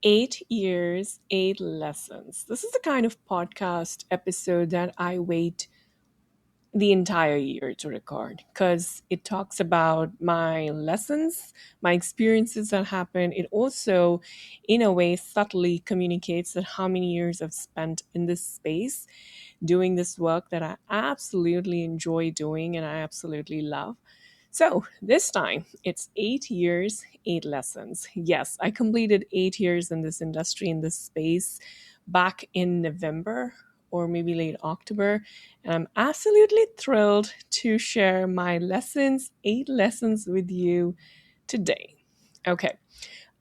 8 years, 8 lessons. This is the kind of podcast episode that I wait the entire year to record because it talks about my lessons, my experiences that happened. It also, in a way, subtly communicates that how many years I've spent in this space doing this work that I absolutely enjoy doing and I absolutely love. So this time it's 8 years, 8 lessons. Yes, I completed 8 years in this industry, in this space back in November or maybe late October. And I'm absolutely thrilled to share my lessons, 8 lessons with you today. Okay,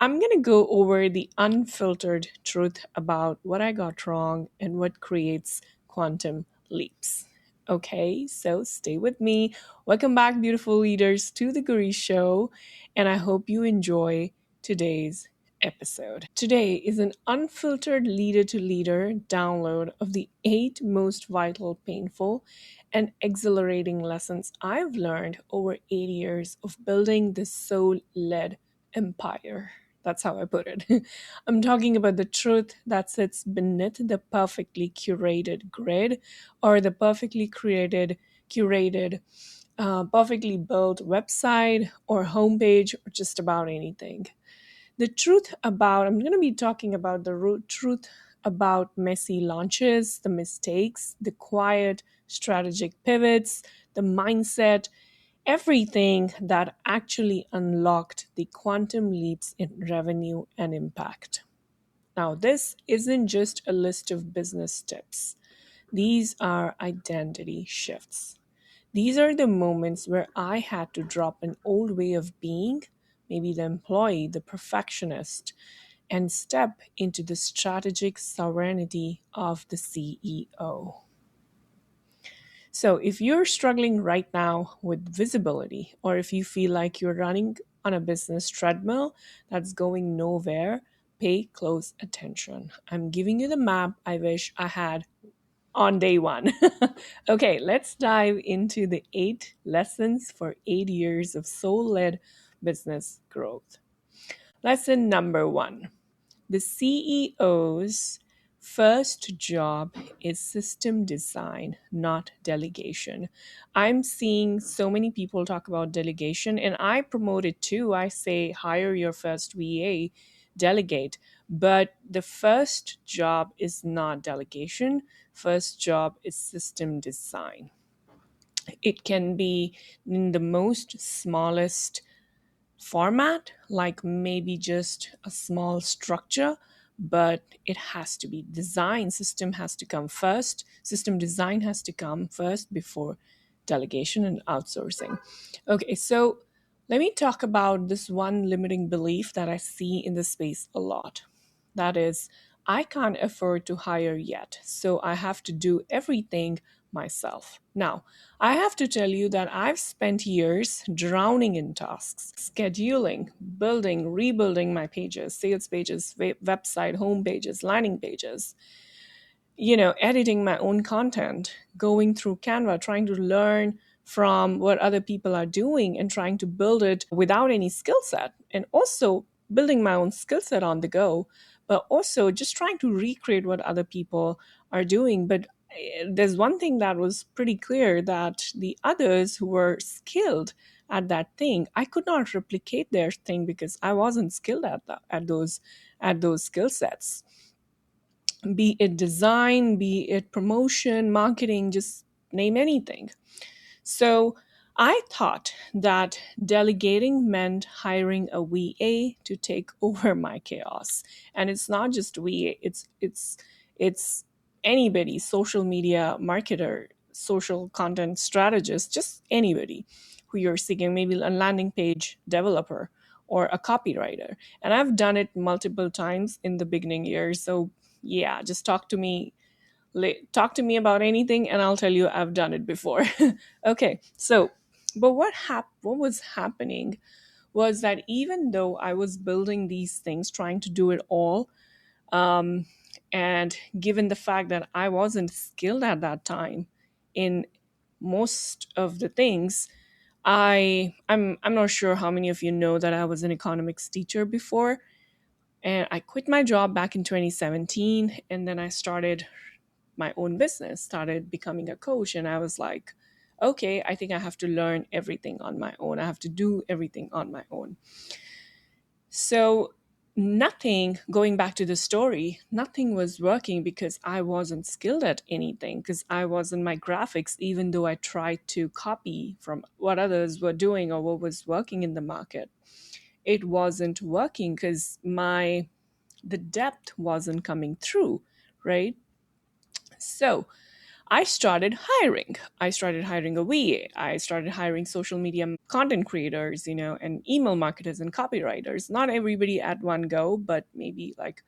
I'm going to go over the unfiltered truth about what I got wrong and what creates quantum leaps. Okay, so stay with me. Welcome back, beautiful leaders, to the Guri Show, and I hope you enjoy today's episode. Today is an unfiltered leader to leader download of the 8 most vital, painful, and exhilarating lessons I've learned over 8 years of building this soul led empire. That's how I put it. I'm talking about the truth that sits beneath the perfectly curated grid or the curated, perfectly built website or homepage or just about anything. I'm going to be talking about the truth about messy launches, the mistakes, the quiet strategic pivots, the mindset, everything that actually unlocked the quantum leaps in revenue and impact. Now, this isn't just a list of business tips, these are identity shifts. These are the moments where I had to drop an old way of being, maybe the employee, the perfectionist, and step into the strategic sovereignty of the CEO. So, if you're struggling right now with visibility, or if you feel like you're running on a business treadmill that's going nowhere, pay close attention. I'm giving you the map I wish I had on day one. Okay, let's dive into the 8 lessons for 8 years of soul led business growth. Lesson number one: the CEO's first job is system design, not delegation. I'm seeing so many people talk about delegation, and I promote it too. I say, hire your first VA, delegate. But the first job is not delegation, first job is system design. It can be in the most smallest format, like maybe just a small structure, but it has to be design. System has to come first. System design has to come first before delegation and outsourcing. Okay, so let me talk about this one limiting belief that I see in the space a lot. That is, I can't afford to hire yet, so I have to do everything myself. Now, I have to tell you that I've spent years drowning in tasks, scheduling, building, rebuilding my pages, sales pages, website, home pages, landing pages, editing my own content, going through Canva, trying to learn from what other people are doing and trying to build it without any skill set. And also building my own skill set on the go, but also just trying to recreate what other people are doing. But there's one thing that was pretty clear, that the others who were skilled at that thing, I could not replicate their thing because I wasn't skilled at those skill sets, be it design, be it promotion, marketing, just name anything. So I thought that delegating meant hiring a VA to take over my chaos. And it's not just VA, it's anybody, social media marketer, social content strategist, just anybody who you're seeking, maybe a landing page developer or a copywriter. And I've done it multiple times in the beginning years. So yeah, just talk to me about anything and I'll tell you I've done it before. Okay, so but what was happening was that even though I was building these things, trying to do it all, um, and given the fact that I wasn't skilled at that time in most of the things, I'm not sure how many of you know that I was an economics teacher before. And I quit my job back in 2017, and then I started my own business, started becoming a coach. And I was like, okay, I think I have to learn everything on my own. I have to do everything on my own. So, nothing, going back to the story, nothing was working because I wasn't skilled at anything, because I wasn't my graphics, even though I tried to copy from what others were doing or what was working in the market. It wasn't working because the depth wasn't coming through, right? So I started hiring. I started hiring a VA. I started hiring social media content creators, and email marketers and copywriters. Not everybody at one go, but maybe like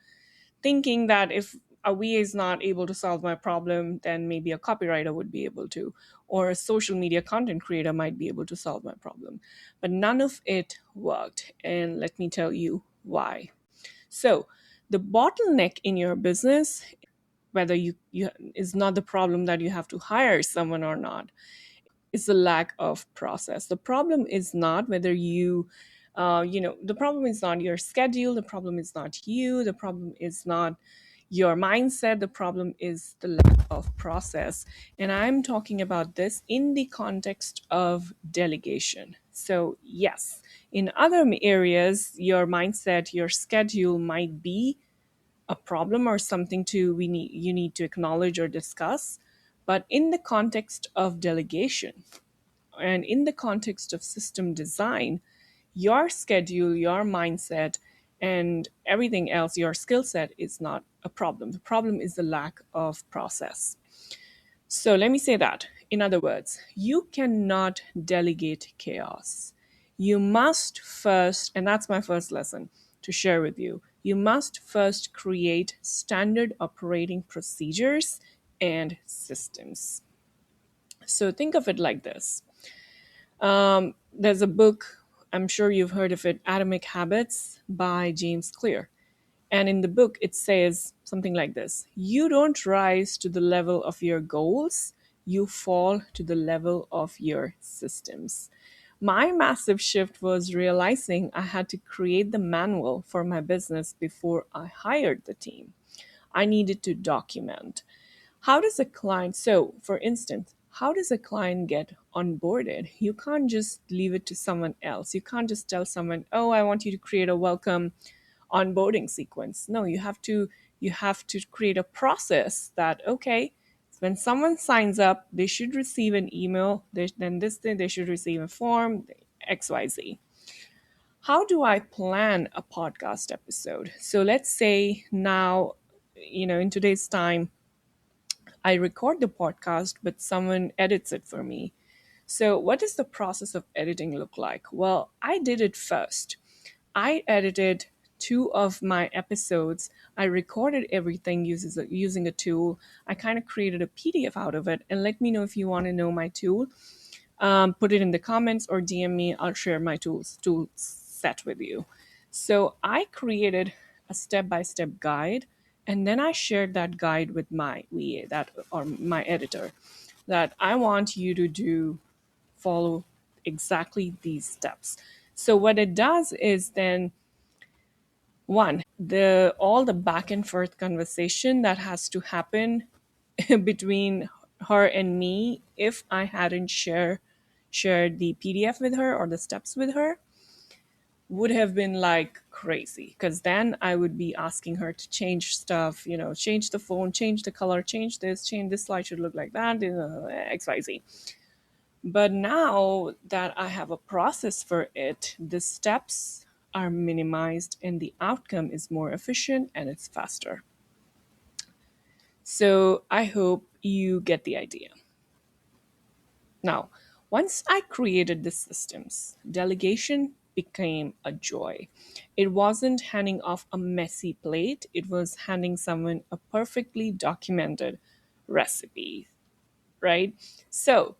thinking that if a VA is not able to solve my problem, then maybe a copywriter would be able to, or a social media content creator might be able to solve my problem. But none of it worked. And let me tell you why. So, the bottleneck in your business, whether you is not the problem that you have to hire someone or not, is the lack of process. The problem is not whether the problem is not your schedule. The problem is not you. The problem is not your mindset. The problem is the lack of process. And I'm talking about this in the context of delegation. So, yes, in other areas, your mindset, your schedule might be a problem or something you need to acknowledge or discuss. But in the context of delegation and in the context of system design, your schedule, your mindset, and everything else, your skill set, is not a problem. The problem is the lack of process. So let me say that. In other words, you cannot delegate chaos. You must first, and that's my first lesson to share with you, you must first create standard operating procedures and systems. So think of it like this. There's a book, I'm sure you've heard of it, Atomic Habits by James Clear. And in the book, it says something like this: you don't rise to the level of your goals, you fall to the level of your systems. My massive shift was realizing I had to create the manual for my business before I hired the team. I needed to document. How does a client, so for instance, how does a client get onboarded? You can't just leave it to someone else. You can't just tell someone, "Oh, I want you to create a welcome onboarding sequence." No, you have to create a process that, okay, when someone signs up, they should receive an email, then this thing, they should receive a form, XYZ. How do I plan a podcast episode? So let's say now, in today's time, I record the podcast, but someone edits it for me. So, what does the process of editing look like? Well, I did it first. I edited two of my episodes. I recorded everything using a tool. I kind of created a PDF out of it. And let me know if you want to know my tool. Put it in the comments or DM me. I'll share my tool set with you. So I created a step-by-step guide, and then I shared that guide with my VA, that or my editor, that I want you to follow exactly these steps. So what it does is then, one, the all the back and forth conversation that has to happen between her and me, if I hadn't shared the PDF with her or the steps with her, would have been like crazy, because then I would be asking her to change stuff, change the phone, change the color, change this slide should look like that, XYZ. But now that I have a process for it, the steps are minimized and the outcome is more efficient and it's faster. So I hope you get the idea. Now, once I created the systems, delegation became a joy. It wasn't handing off a messy plate, it was handing someone a perfectly documented recipe, right? So,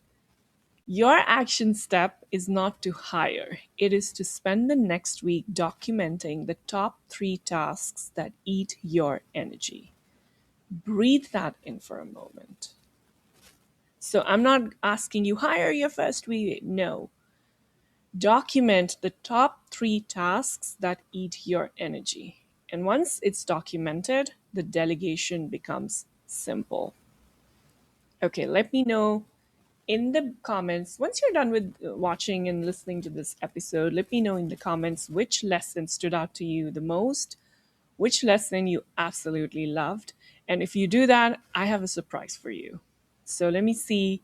your action step is not to hire, it is to spend the next week documenting the top 3 tasks that eat your energy. Breathe that in for a moment. So I'm not asking you hire your first week. No. Document the top 3 tasks that eat your energy. And once it's documented, the delegation becomes simple. Okay, let me know in the comments. Once you're done with watching and listening to this episode, let me know in the comments which lesson stood out to you the most, which lesson you absolutely loved. And if you do that, I have a surprise for you. So let me see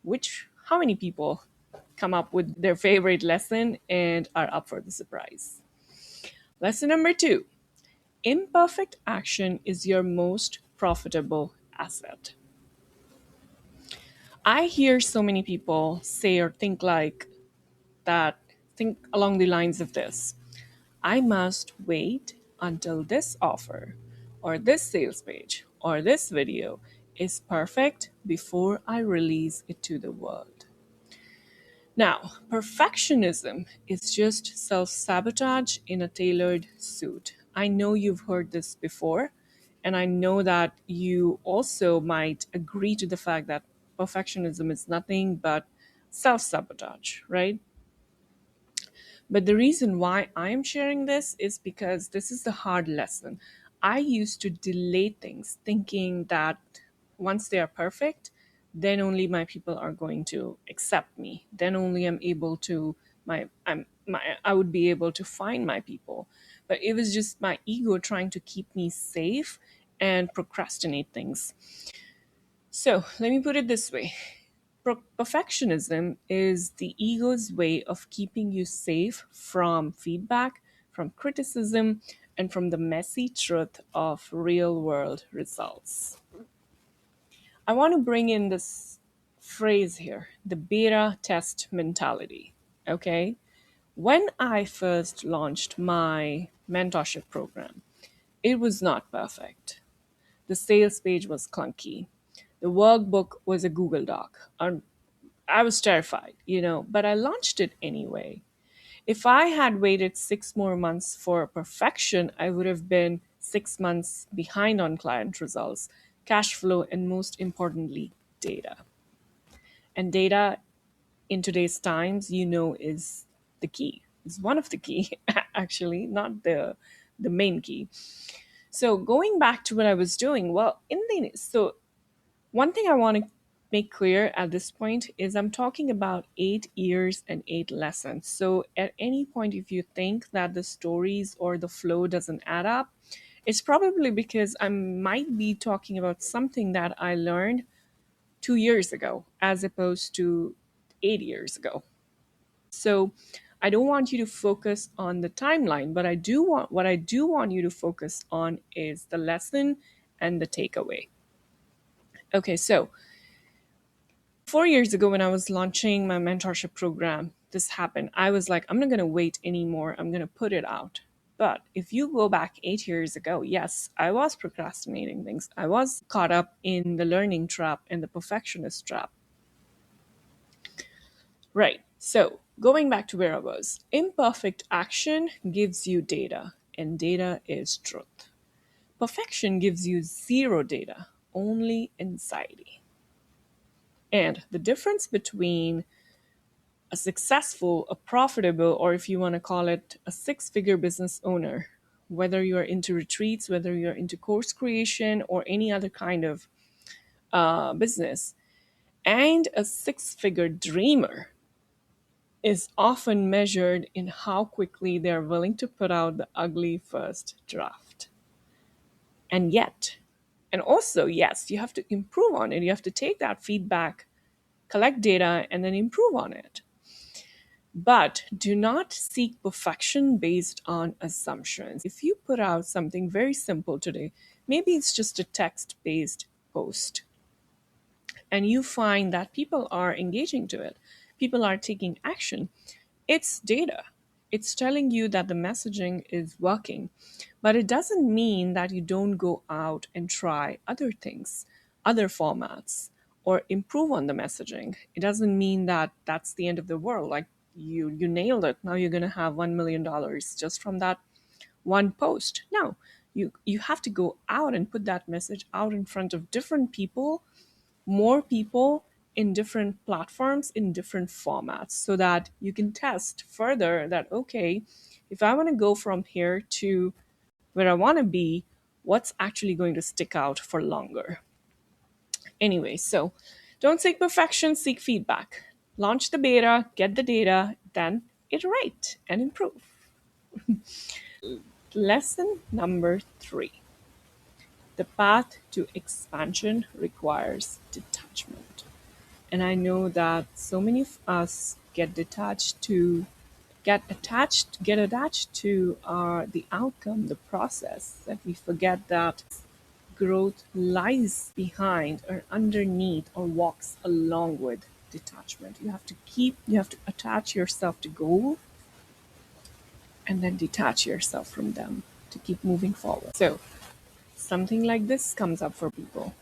which how many people come up with their favorite lesson and are up for the surprise. Lesson number 2. Imperfect action is your most profitable asset. I hear so many people say or think like that, think along the lines of this: I must wait until this offer or this sales page or this video is perfect before I release it to the world. Now, perfectionism is just self sabotage in a tailored suit. I know you've heard this before, and I know that you also might agree to the fact that perfectionism is nothing but self sabotage, right? But the reason why I'm sharing this is because this is the hard lesson. I used to delay things thinking that once they are perfect, then only my people are going to accept me. Then only I would be able to find my people. But it was just my ego trying to keep me safe and procrastinate things. So let me put it this way: perfectionism is the ego's way of keeping you safe from feedback, from criticism, and from the messy truth of real world results. I want to bring in this phrase here, the beta test mentality. Okay? When I first launched my mentorship program, it was not perfect. The sales page was clunky. The workbook was a Google Doc. I was terrified, but I launched it anyway. If I had waited 6 more months for perfection, I would have been 6 months behind on client results, cash flow, and most importantly, data. And data in today's times, is the key. It's one of the key, actually, not the main key. So going back to what I was doing, well, one thing I want to make clear at this point is I'm talking about 8 years and 8 lessons. So at any point, if you think that the stories or the flow doesn't add up, it's probably because I might be talking about something that I learned 2 years ago as opposed to 8 years ago. So I don't want you to focus on the timeline, but what I do want you to focus on is the lesson and the takeaway. Okay, so 4 years ago, when I was launching my mentorship program, this happened. I was like, I'm not going to wait anymore. I'm going to put it out. But if you go back 8 years ago, yes, I was procrastinating things. I was caught up in the learning trap and the perfectionist trap. Right. So going back to where I was, imperfect action gives you data, and data is truth. Perfection gives you zero data, only anxiety. And the difference between a successful, a profitable, or if you want to call it a 6-figure business owner, whether you're into retreats, whether you're into course creation, or any other kind of business, and a 6-figure dreamer is often measured in how quickly they're willing to put out the ugly first draft. And yet, and also, yes, you have to improve on it. You have to take that feedback, collect data, and then improve on it. But do not seek perfection based on assumptions. If you put out something very simple today, maybe it's just a text based post, and you find that people are engaging to it, people are taking action, it's data. It's telling you that the messaging is working. But it doesn't mean that you don't go out and try other things, other formats, or improve on the messaging. It doesn't mean that that's the end of the world. Like you nailed it. Now you're going to have $1 million just from that one post. No, you have to go out and put that message out in front of different people, more people, in different platforms, in different formats, so that you can test further that, okay, If I want to go from here to where I want to be, what's actually going to stick out for longer? Anyway, so don't seek perfection, seek feedback. Launch the beta, get the data, then iterate and improve. Lesson number 3: the path to expansion requires detachment. And I know that so many of us get attached to the outcome, the process, that we forget that growth lies behind or underneath or walks along with detachment. You have to attach yourself to goal and then detach yourself from them to keep moving forward. So something like this comes up for people.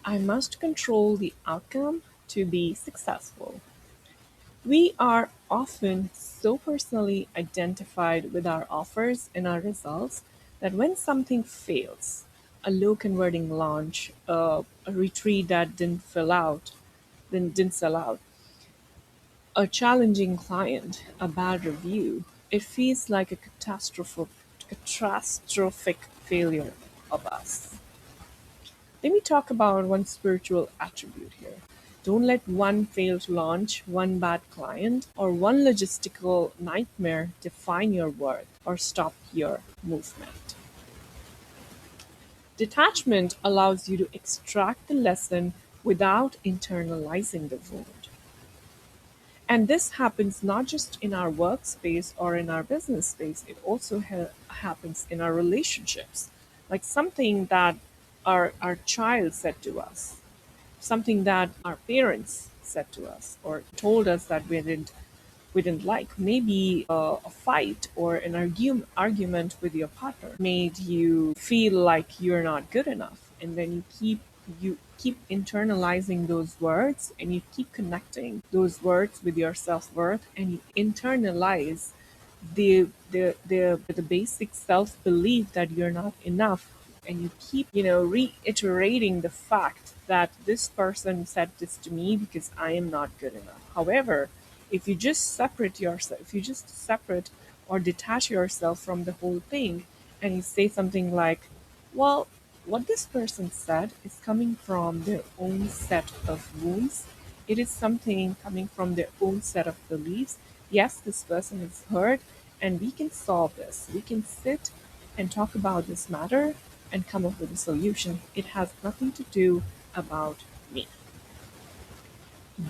I must control the outcome to be successful. We are often so personally identified with our offers and our results that when something fails, a low converting launch, a retreat that didn't sell out, a challenging client, a bad review, it feels like a catastrophic failure of us. Let me talk about one spiritual attribute here. Don't let one failed launch, one bad client, or one logistical nightmare define your worth or stop your movement. Detachment allows you to extract the lesson without internalizing the wound. And this happens not just in our workspace or in our business space, it also happens in our relationships. Like something that our child said to us, something that our parents said to us or told us that we didn't like. Maybe a fight or an argument with your partner made you feel like you're not good enough, and then you keep internalizing those words and you keep connecting those words with your self-worth, and you internalize the basic self-belief that you're not enough, and you keep reiterating the fact that this person said this to me because I am not good enough. However, if you just separate or detach yourself from the whole thing, and you say something like, well, what this person said is coming from their own set of wounds. It is something coming from their own set of beliefs. Yes, this person is hurt, and we can solve this. We can sit and talk about this matter and come up with a solution. It has nothing to do about me.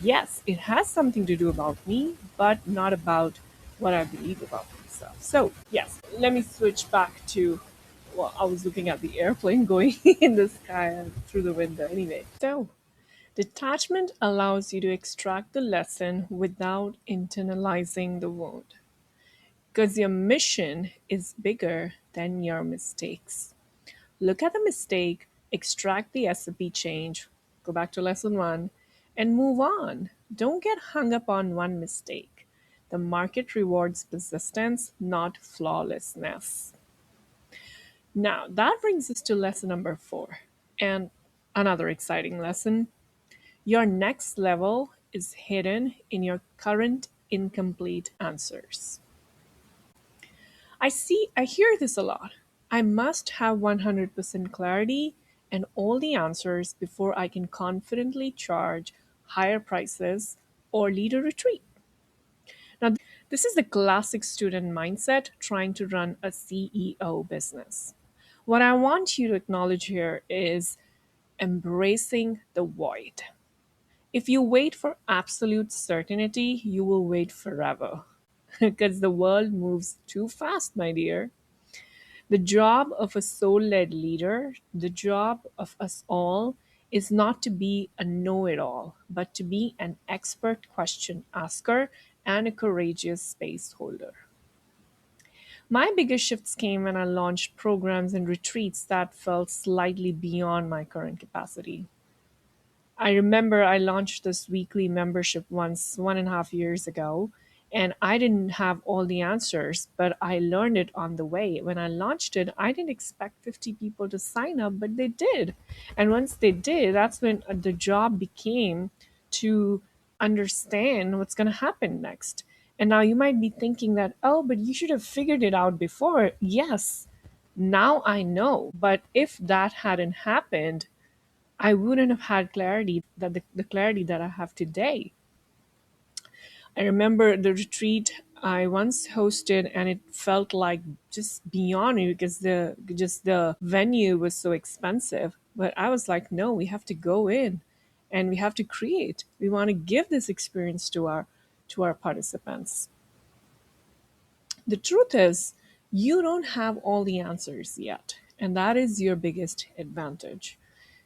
Yes, it has something to do about me, but not about what I believe about myself. So, yes, let me switch back to, well, I was looking at the airplane going in the sky and through the window. Anyway, so detachment allows you to extract the lesson without internalizing the wound because your mission is bigger than your mistakes. Look at the mistake, extract the SOP change, go back to lesson 1, and move on. Don't get hung up on one mistake. The market rewards persistence, not flawlessness. Now, that brings us to lesson number 4, and another exciting lesson. Your next level is hidden in your current incomplete answers. I hear this a lot. I must have 100% clarity and all the answers before I can confidently charge higher prices or lead a retreat. Now, this is the classic student mindset trying to run a CEO business. What I want you to acknowledge here is embracing the void. If you wait for absolute certainty, you will wait forever because the world moves too fast, my dear. The job of a soul led leader, the job of us all, is not to be a know it all, but to be an expert question asker and a courageous space holder. My biggest shifts came when I launched programs and retreats that felt slightly beyond my current capacity. I remember I launched this weekly membership once, 1.5 years ago, and I didn't have all the answers, but I learned it on the way. When I launched it, I didn't expect 50 people to sign up, but they did. And once they did, that's when the job became to understand what's going to happen next. And now you might be thinking that, oh, but you should have figured it out before. Yes, now I know. But if that hadn't happened, I wouldn't have had clarity, that the clarity that I have today. I remember the retreat I once hosted, and it felt like just beyond me because the venue was so expensive. But I was like, no, we have to go in and we have to create. We want to give this experience to our participants. The truth is, you don't have all the answers yet, and that is your biggest advantage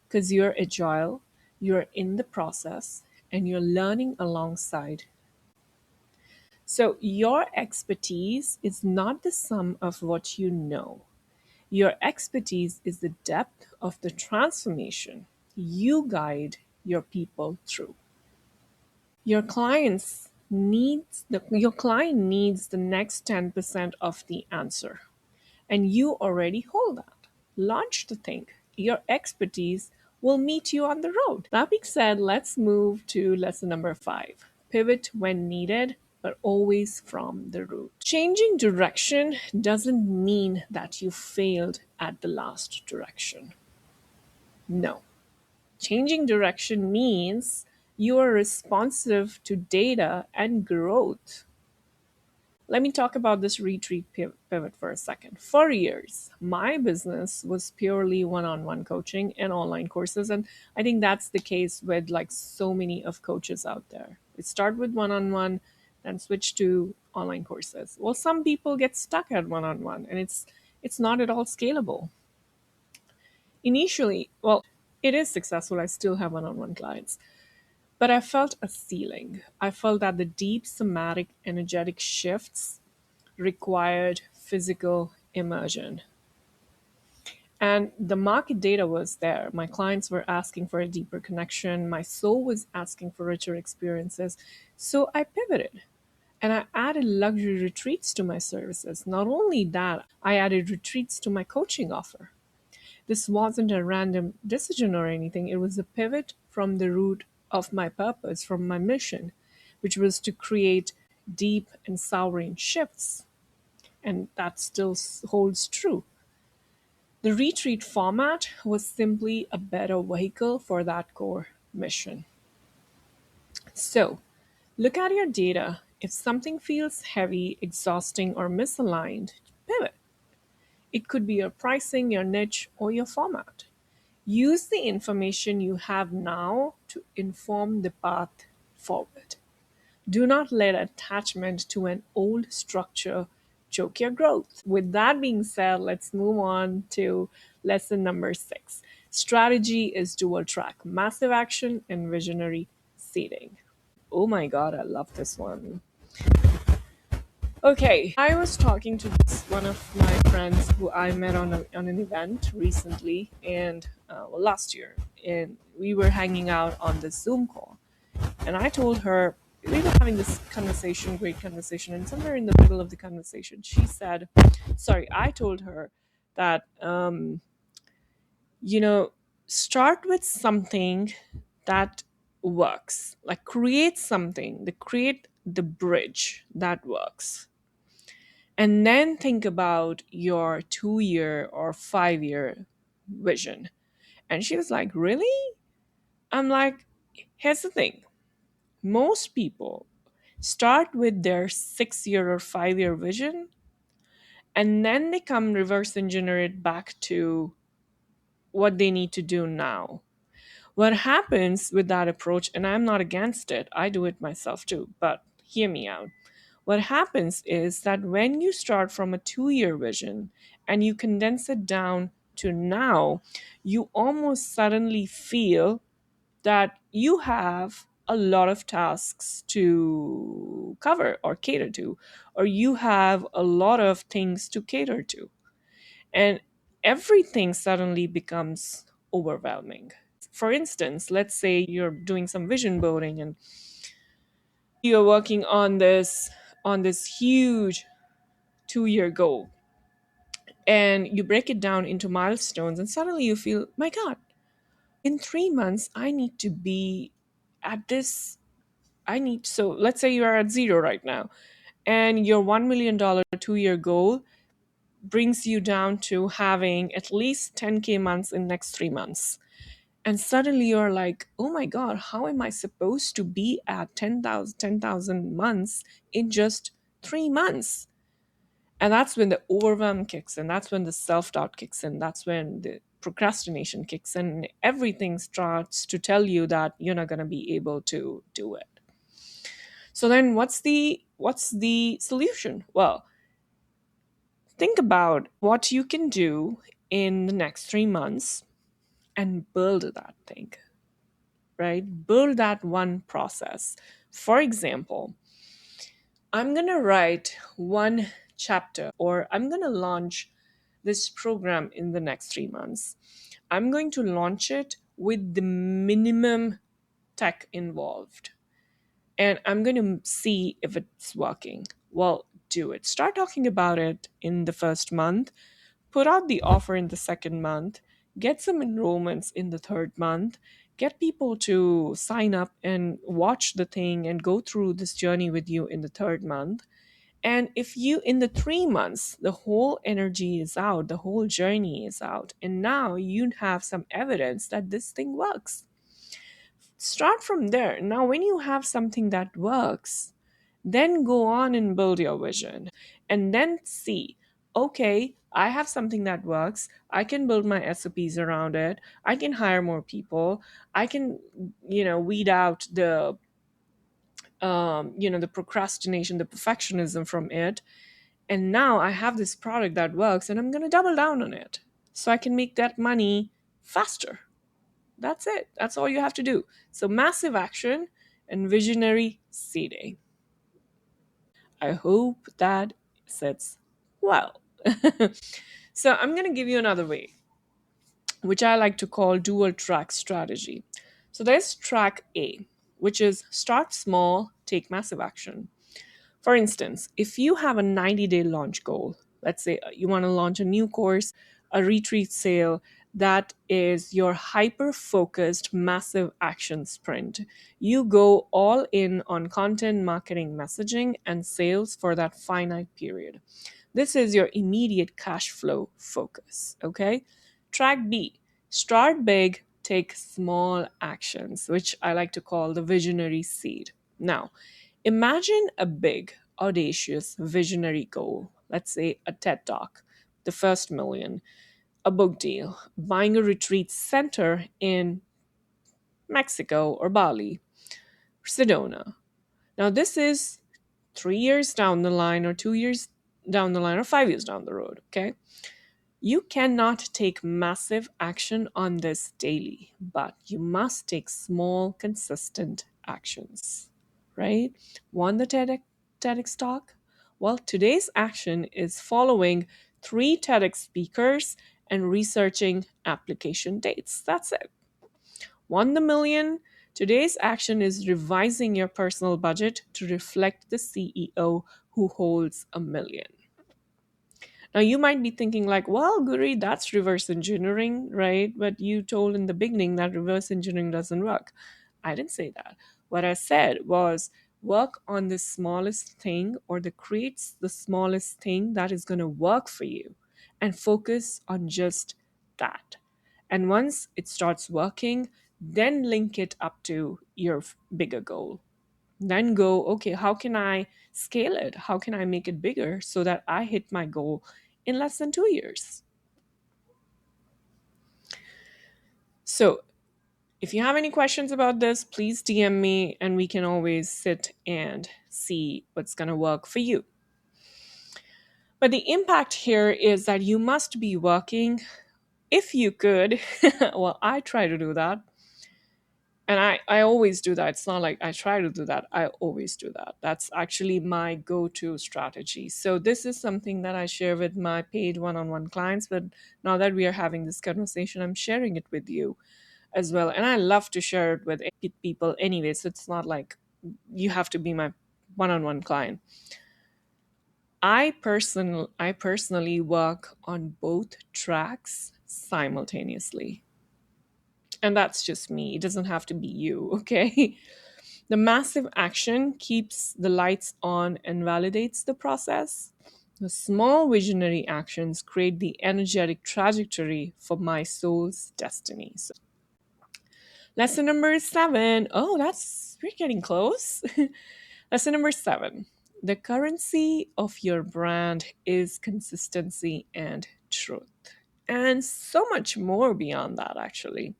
because you're agile, you're in the process, and you're learning alongside. So, your expertise is not the sum of what you know. Your expertise is the depth of the transformation you guide your people through. Your client needs the next 10% of the answer, and you already hold that. Launch the thing. Your expertise will meet you on the road. That being said, let's move to lesson number 5. Pivot when needed, but always from the root. Changing direction doesn't mean that you failed at the last direction. No. Changing direction means you are responsive to data and growth. Let me talk about this retreat pivot for a second. For years, my business was purely one-on-one coaching and online courses, and I think that's the case with like so many of coaches out there. We start with one-on-one, then switch to online courses. Well, some people get stuck at one-on-one, and it's not at all scalable. Initially, well, it is successful. I still have one-on-one clients. But I felt a ceiling. I felt that the deep somatic energetic shifts required physical immersion. And the market data was there. My clients were asking for a deeper connection. My soul was asking for richer experiences. So I pivoted and I added luxury retreats to my services. Not only that, I added retreats to my coaching offer. This wasn't a random decision or anything, it was a pivot from the root of my purpose, from my mission, which was to create deep and sovereign shifts, and that still holds true. The retreat format was simply a better vehicle for that core mission. So, look at your data. If something feels heavy, exhausting, or misaligned, pivot. It could be your pricing, your niche, or your format. Use the information you have now to inform the path forward. Do not let attachment to an old structure choke your growth. With that being said, let's move on to lesson number 6. Strategy is dual track, massive action and visionary seeding. Oh my god, I love this one. Okay, I was talking to one of my friends who I met on an event recently, and last year, and we were hanging out on this Zoom call. And I told her, we were having this conversation, great conversation, and somewhere in the middle of the conversation, she said, sorry, I told her that, you know, start with something that works, like create something, create the bridge that works. And then think about your 2 year or 5 year vision. And she was like, really? I'm like, here's the thing. Most people start with their 6 year or 5 year vision, and then they come reverse engineer it back to what they need to do now. What happens with that approach, and I'm not against it, I do it myself too, but hear me out. What happens is that when you start from a 2 year vision and you condense it down to now, you almost suddenly feel that you have a lot of tasks to cover or cater to, or you have a lot of things to cater to. And everything suddenly becomes overwhelming. For instance, let's say you're doing some vision boarding and you're working on this huge 2 year goal, and you break it down into milestones, and suddenly you feel, my god, in 3 months I need to be at this. I need, so let's say you are at 0 right now, and your $1 million 2 year goal brings you down to having at least 10K months in next 3 months. And suddenly you're like, oh my God, how am I supposed to be at 10,000 months in just 3 months? And that's when the overwhelm kicks in. That's when the self doubt kicks in. That's when the procrastination kicks in. And everything starts to tell you that you're not going to be able to do it. So then what's the solution? Well, think about what you can do in the next 3 months and build that thing, right? Build that one process. For example, I'm going to write one chapter, or I'm going to launch this program in the next 3 months. I'm going to launch it with the minimum tech involved, and I'm going to see if it's working. Well, do it. Start talking about it in the first month, put out the offer in the second month, get some enrollments in the third month, get people to sign up and watch the thing and go through this journey with you in the third month. And if you, in the 3 months, the whole energy is out, the whole journey is out, and now you have some evidence that this thing works. Start from there. Now, when you have something that works, then go on and build your vision and then see, okay, I have something that works. I can build my SOPs around it. I can hire more people. I can, weed out the procrastination, the perfectionism from it. And now I have this product that works and I'm going to double down on it so I can make that money faster. That's it. That's all you have to do. So massive action and visionary seeding. I hope that sits well. So I'm going to give you another way, which I like to call dual track strategy. So there's track A, which is start small, take massive action. For instance, if you have a 90-day launch goal, let's say you want to launch a new course, a retreat sale, that is your hyper focused, massive action sprint. You go all in on content, marketing, messaging, and sales for that finite period. This is your immediate cash flow focus, okay? Track B, start big, take small actions, which I like to call the visionary seed. Now, imagine a big, audacious, visionary goal. Let's say a TED Talk, the first million, a book deal, buying a retreat center in Mexico or Bali, Sedona. Now, this is 3 years down the line, or 2 years down the line, or 5 years down the road, okay? You cannot take massive action on this daily, but you must take small, consistent actions, right? Won the TEDx talk? Well, today's action is following 3 TEDx speakers and researching application dates. That's it. Won the million? Today's action is revising your personal budget to reflect the CEO who holds a million. Now, you might be thinking, like, well, Guri, that's reverse engineering, right? But you told in the beginning that reverse engineering doesn't work. I didn't say that. What I said was work on the smallest thing, or the creates the smallest thing that is going to work for you, and focus on just that. And once it starts working, then link it up to your bigger goal. Then go, okay, how can I scale it? How can I make it bigger so that I hit my goal in less than 2 years? So, if you have any questions about this, please DM me and we can always sit and see what's going to work for you. But the impact here is that you must be working, if you could. Well, I try to do that. And I always do that. It's not like I try to do that. I always do that. That's actually my go-to strategy. So this is something that I share with my paid one-on-one clients. But now that we are having this conversation, I'm sharing it with you as well. And I love to share it with people anyway. So it's not like you have to be my one-on-one client. I personally work on both tracks simultaneously. And that's just me. It doesn't have to be you, okay? The massive action keeps the lights on and validates the process. The small visionary actions create the energetic trajectory for my soul's destiny. So, lesson number 7. Oh, we're getting close. Lesson number 7. The currency of your brand is consistency and truth. And so much more beyond that, actually.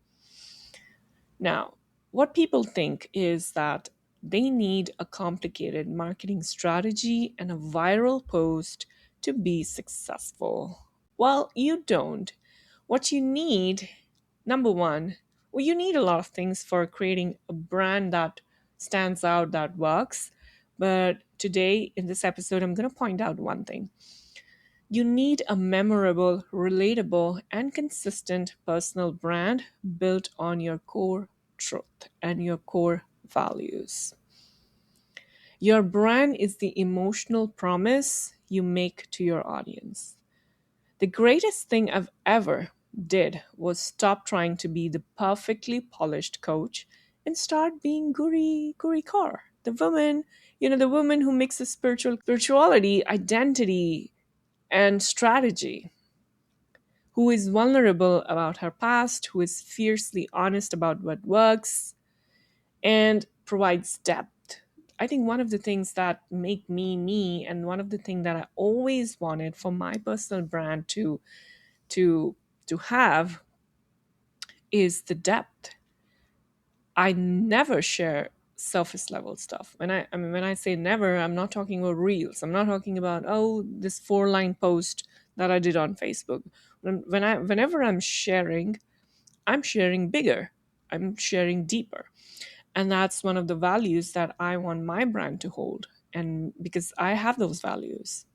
Now, what people think is that they need a complicated marketing strategy and a viral post to be successful. Well, you don't. What you need, number one, well, you need a lot of things for creating a brand that stands out, that works. But today, in this episode, I'm going to point out one thing. You need a memorable, relatable, and consistent personal brand built on your core truth and your core values. Your brand is the emotional promise you make to your audience. The greatest thing I've ever did was stop trying to be the perfectly polished coach and start being Guri Kaur, the woman, the woman who mixes spirituality, identity, and strategy, who is vulnerable about her past, who is fiercely honest about what works, and provides depth. I think one of the things that make me me, and one of the things that I always wanted for my personal brand to to have, is the depth. I never share surface level stuff. When I say never, I'm not talking about reels. I'm not talking about, oh, this 4-line post that I did on Facebook. Whenever I'm sharing bigger. I'm sharing deeper. And that's one of the values that I want my brand to hold. And because I have those values.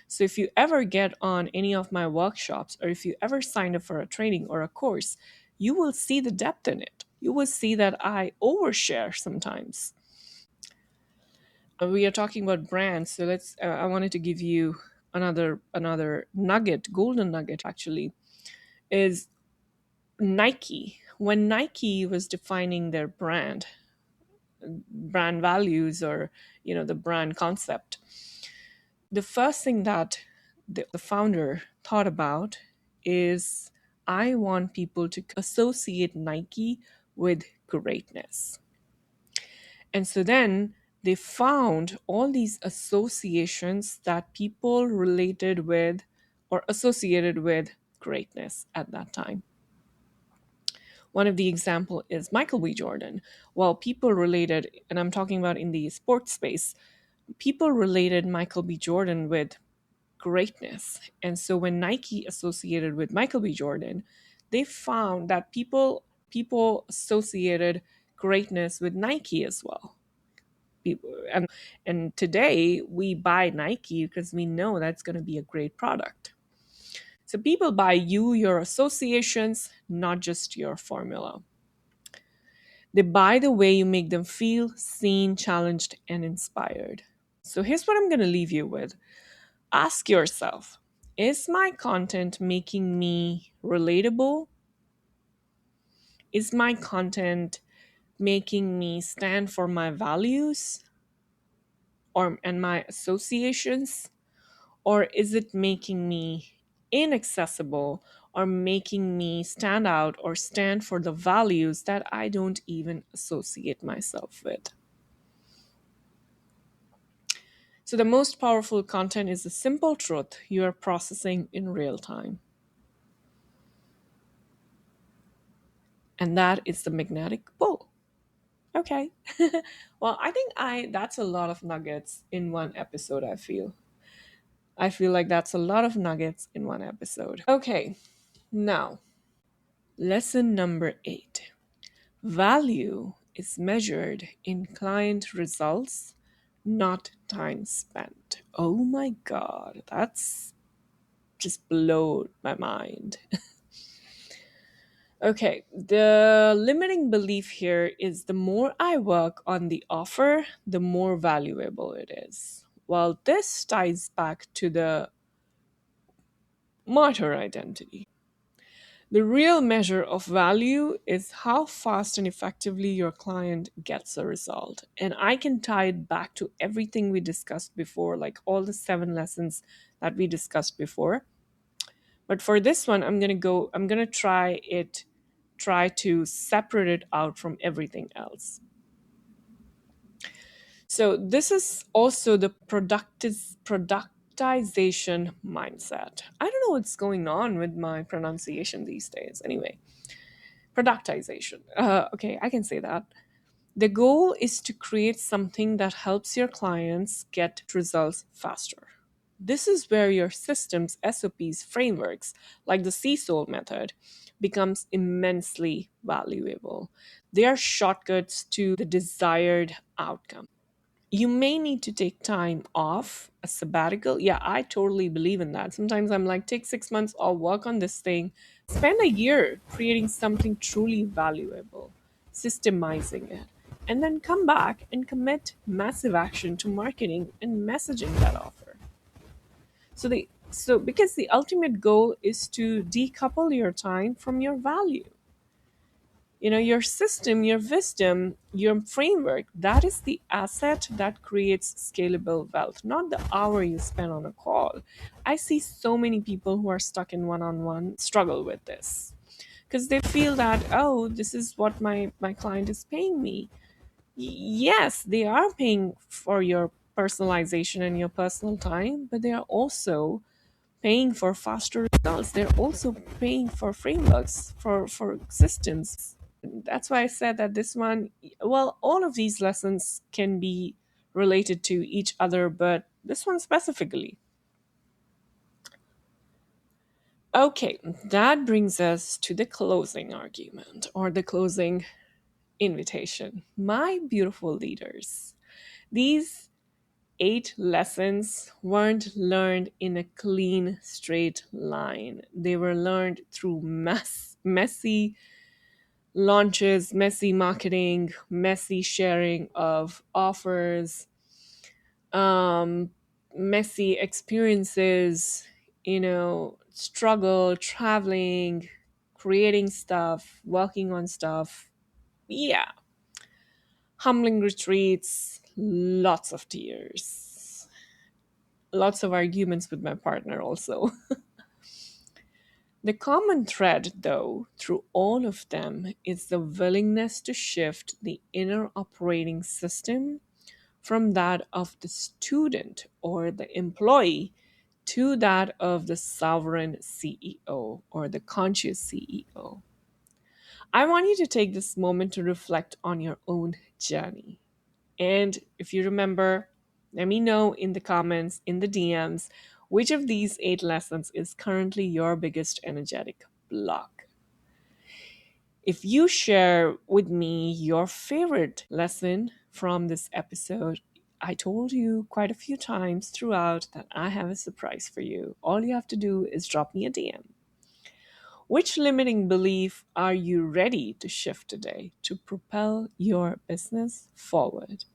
So if you ever get on any of my workshops, or if you ever sign up for a training or a course, you will see the depth in it. You will see that I overshare sometimes. We are talking about brands, so I wanted to give you another nugget, golden nugget actually, is Nike. When Nike was defining their brand values, or the brand concept, the first thing that the founder thought about is, I want people to associate Nike with greatness. And so then they found all these associations that people related with or associated with greatness at that time. One of the example is Michael B. Jordan. Well, people related, and I'm talking about in the sports space, people related Michael B. Jordan with greatness. And so when Nike associated with Michael B. Jordan, they found that people associated greatness with Nike as well. And today we buy Nike because we know that's going to be a great product. So people buy you, your associations, not just your formula. They buy the way you make them feel seen, challenged, and inspired. So here's what I'm going to leave you with. Ask yourself, is my content making me relatable? Is my content making me stand for my values and my associations? Or is it making me inaccessible, or making me stand out or stand for the values that I don't even associate myself with? So, the most powerful content is the simple truth you are processing in real time. And that is the magnetic pull. Okay. Well, I think I that's a lot of nuggets in one episode, I feel like that's a lot of nuggets in one episode. Okay. Now, lesson number 8. Value is measured in client results, not time spent. Oh my god, that's just blowed my mind. Okay, the limiting belief here is the more I work on the offer, the more valuable it is. Well, this ties back to the martyr identity. The real measure of value is how fast and effectively your client gets a result. And I can tie it back to everything we discussed before, like all the 7 lessons that we discussed before. But for this one, I'm going to try to separate it out from everything else. So this is also the productization mindset. I don't know what's going on with my pronunciation these days. Anyway, productization. Okay, I can say that. The goal is to create something that helps your clients get results faster. This is where your systems, SOPs, frameworks, like the CSOL method, becomes immensely valuable. They are shortcuts to the desired outcome. You may need to take time off, a sabbatical. Yeah, I totally believe in that. Sometimes I'm like, take 6 months, I'll work on this thing, spend a year creating something truly valuable, systemizing it, and then come back and commit massive action to marketing and messaging that offer. So because the ultimate goal is to decouple your time from your value. Your system, your wisdom, your framework, that is the asset that creates scalable wealth, not the hour you spend on a call. I see so many people who are stuck in one-on-one struggle with this because they feel that, oh, this is what my client is paying me. Yes, they are paying for your personalization and your personal time, but they are also paying for faster results. They're also paying for frameworks, for systems. That's why I said that this one, well, all of these lessons can be related to each other, but this one specifically. Okay, that brings us to the closing argument or the closing invitation. My beautiful leaders, these 8 lessons weren't learned in a clean, straight line. They were learned through messy launches, messy marketing, messy sharing of offers, um, messy experiences, struggle, traveling, creating stuff, working on stuff. Yeah, humbling retreats, lots of tears, lots of arguments with my partner also. The common thread, though, through all of them is the willingness to shift the inner operating system from that of the student or the employee to that of the sovereign CEO or the conscious CEO. I want you to take this moment to reflect on your own journey. And if you remember, let me know in the comments, in the DMs, which of these 8 lessons is currently your biggest energetic block. If you share with me your favorite lesson from this episode, I told you quite a few times throughout that I have a surprise for you. All you have to do is drop me a DM. Which limiting belief are you ready to shift today to propel your business forward?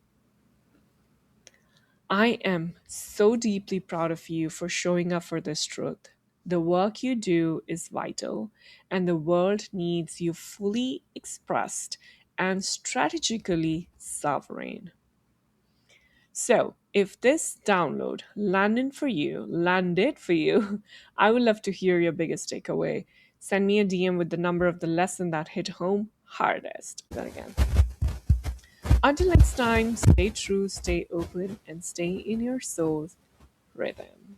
I am so deeply proud of you for showing up for this truth. The work you do is vital, and the world needs you fully expressed and strategically sovereign. So, if this download landed for you, I would love to hear your biggest takeaway. Send me a DM with the number of the lesson that hit home hardest. Then again. Until next time, stay true, stay open, and stay in your soul's rhythm.